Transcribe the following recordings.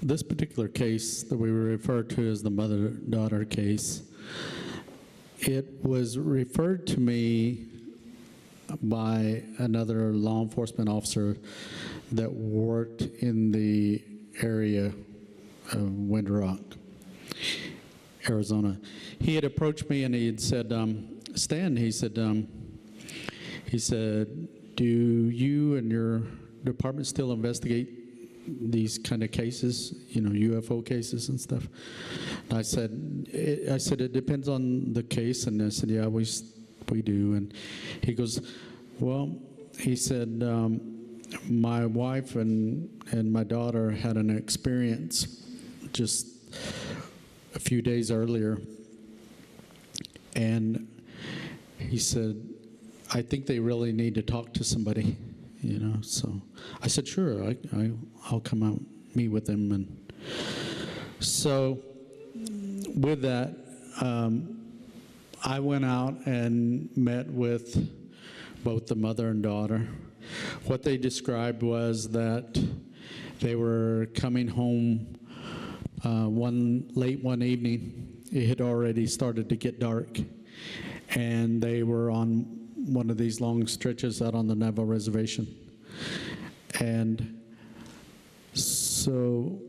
This particular case that we refer to as the mother-daughter case, it was referred to me by another law enforcement officer that worked in the area of Winter Rock, Arizona. He had approached me and he had said, Stan, he said, do you and your department still investigate these kind of cases, you know, UFO cases and stuff? And I said, it depends on the case. And I said, yeah, we do. And he goes, well, he said, my wife and my daughter had an experience just a few days earlier. And he said, I think they really need to talk to somebody, you know. So I said, sure, I'll come out, meet with them. And so with that, I went out and met with both the mother and daughter. What they described was that they were coming home late one evening. It had already started to get dark, and they were on one of these long stretches out on the Navajo reservation. And so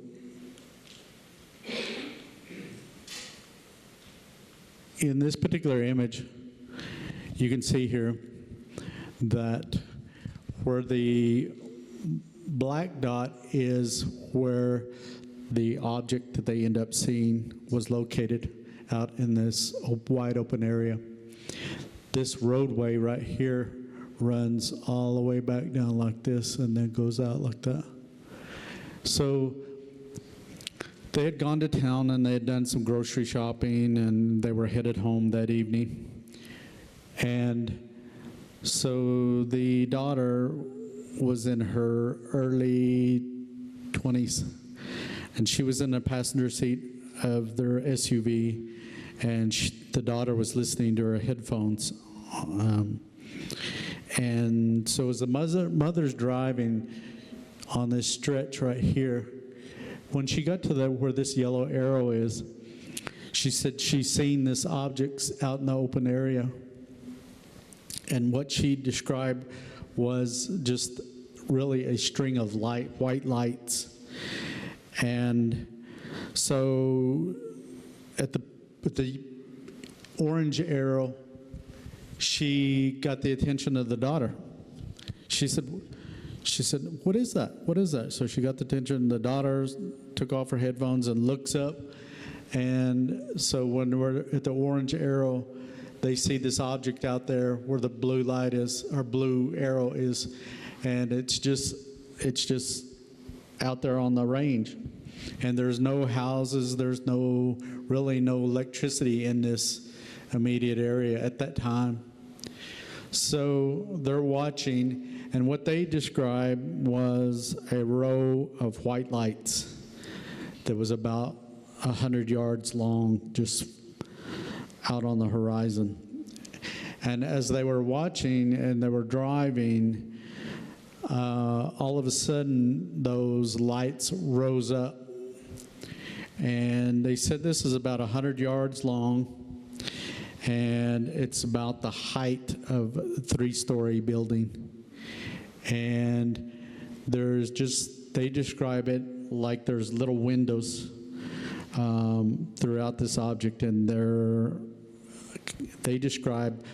in this particular image, you can see here that where the black dot is where the object that they end up seeing was located out in this wide open area. This roadway right here runs all the way back down like this and then goes out like that. So they had gone to town and they had done some grocery shopping and they were headed home that evening. And so the daughter was in her early 20s, and she was in the passenger seat of their SUV, and the daughter was listening to her headphones. And so as the mother's driving on this stretch right here, when she got to where this yellow arrow is, she said she's seen this object out in the open area. And what she described was just really a string of white lights. And so at the orange arrow, she got the attention of the daughter. She said, what is that? What is that? So she got the attention. The daughter took off her headphones and looks up. And so when we're at the orange arrow, they see this object out there where the blue light is, or blue arrow is, and it's just out there on the range. And there's no houses, there's really no electricity in this immediate area at that time. So they're watching, and what they described was a row of white lights that was about 100 yards long, just out on the horizon. And as they were watching and they were driving, all of a sudden those lights rose up. And they said this is about 100 yards long, and it's about the height of a 3-story building. And they describe it like there's little windows throughout this object, and they describe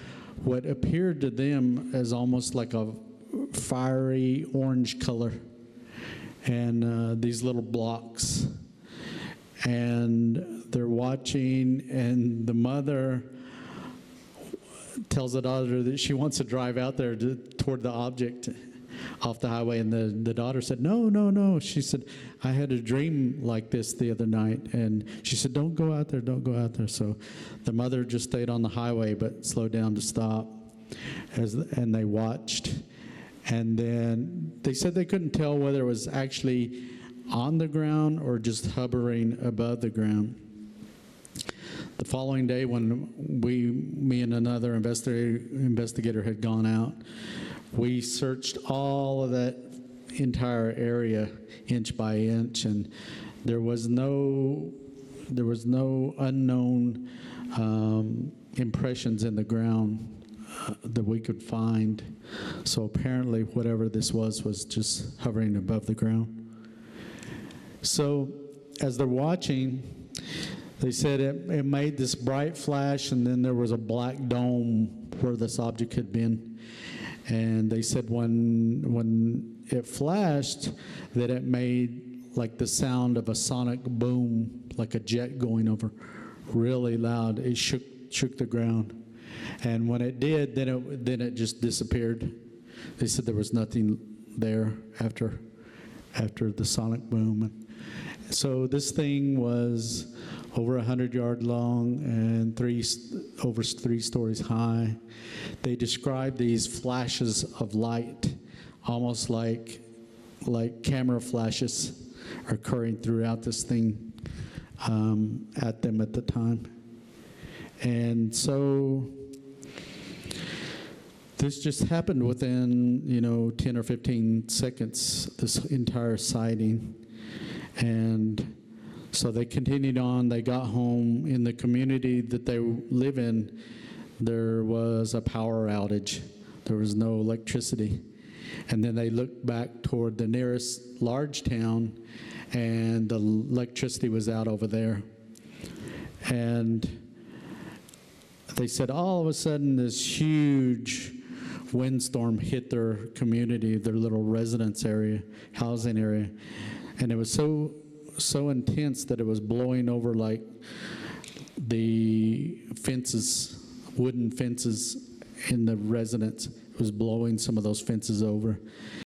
what appeared to them as almost like a fiery orange color, and these little blocks. And they're watching, and the mother tells the daughter that she wants to drive out there toward the object off the highway, and the daughter said, no. She said, I had a dream like this the other night. And she said, don't go out there. So the mother just stayed on the highway but slowed down to stop, and they watched. And then they said they couldn't tell whether it was actually on the ground or just hovering above the ground. The following day, when me and another investigator had gone out, we searched all of that entire area inch by inch, and There was no unknown impressions in the ground that we could find. So apparently whatever this was just hovering above the ground. So as they're watching, they said it made this bright flash, and then there was a black dome where this object had been. And they said when it flashed, that it made like the sound of a sonic boom, like a jet going over, really loud. It shook the ground. And when it did, then it just disappeared. They said there was nothing there after the sonic boom. So this thing was over 100-yard long and over 3 stories high. They described these flashes of light, almost like camera flashes occurring throughout this thing at them at the time. And so this just happened within, 10 or 15 seconds, this entire sighting. And so they continued on. They got home. In the community that they live in, there was a power outage. There was no electricity. And then they looked back toward the nearest large town, and the electricity was out over there. And they said all of a sudden this huge windstorm hit their community, their little residence area, housing area. And it was so intense that it was blowing over like the fences, wooden fences in the residence. It was blowing some of those fences over.